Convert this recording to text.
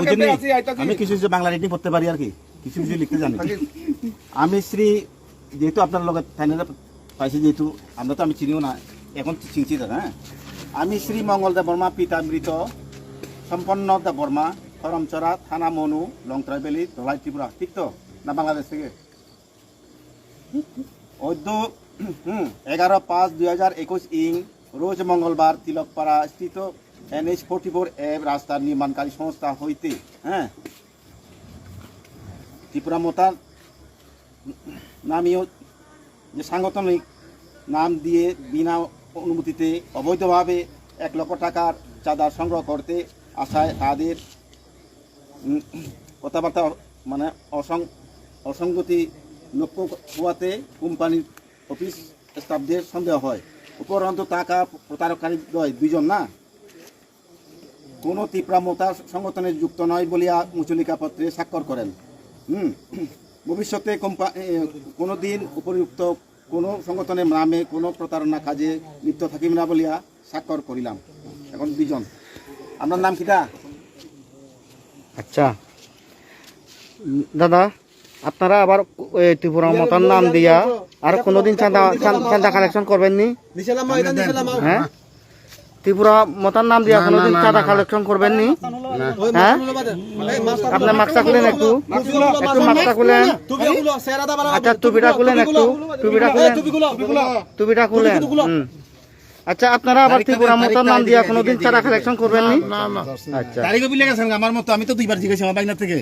বুঝেননি? আমি কিছু কিছু বাংলা রিডিং করতে পারি আর কি, কিছু কিছু লিখতে জানি। আমি শ্রী, যেহেতু আপনার লোক ফাইনালে পাইছি, যেহেতু আমরা তো আমি চিনিও না, এখন চিনছি দাদা। হ্যাঁ, আমি শ্রী মঙ্গল দেব বর্মা, পিতা মৃত সম্পন্ন দেব বর্মা, করমচরা, থানা মনু, লং ট্রাইবেলি, ধলাই ত্রিপুরা। ঠিক তো না? বাংলাদেশ থেকে 11/5/2021 ইং রোজ মঙ্গলবার তিলকপাড়া স্থিত NH-44 রাস্তার নির্মাণকারী সংস্থা হইতে, হ্যাঁ, ত্রিপুরা মোতার নামীয় যে সাংগঠনিক নাম দিয়ে বিনা অনুমতিতে অবৈধভাবে 1 লক্ষ টাকার চাঁদা সংগ্রহ করতে আসায় তাদের কথাবার্তা মানে অসঙ্গতি লক্ষ্য হওয়াতে কোম্পানির অফিস স্টাফদের সন্দেহ হয়। উপরন্তু টাকা প্রতারককারী দুইজন না কোনো ত্রিপুরা মোতা সংগঠনে যুক্ত নয় বলিয়া মুচলিকা পত্রে স্বাক্ষর করেন। ভবিষ্যতে কোনো দিন উপযুক্ত কোনো সংগঠনের নামে কোনো প্রতারণা কাজে লিপ্ত থাকিব না বলিয়া স্বাক্ষর করিলাম। এখন দুইজন। আপনার নাম কিটা? আচ্ছা দাদা, আপনারা আবার ত্রিপুরা মতার নাম দিয়া আর কোনোদিন চাঁদা কালেকশন করবেন নি? হ্যাঁ, ত্রিপুরা মতার নাম দিয়া কোনোদিন চাঁদা কালেকশন করবেন নি? হ্যাঁ, আপনার মাস্কটা খুলেন, একটু মাস্কটা খুলেন। আচ্ছা, টুপিটা খুলেন, একটু টুপিটা খুলেন। আচ্ছা, আপনারা আবার ত্রিপুরা মতার নাম দিয়া কোনোদিন চাঁদা কালেকশন করবেন নি? আচ্ছা, আমার মতো আমি তো 2বার জিজ্ঞাসা আমার বাইনা থেকে।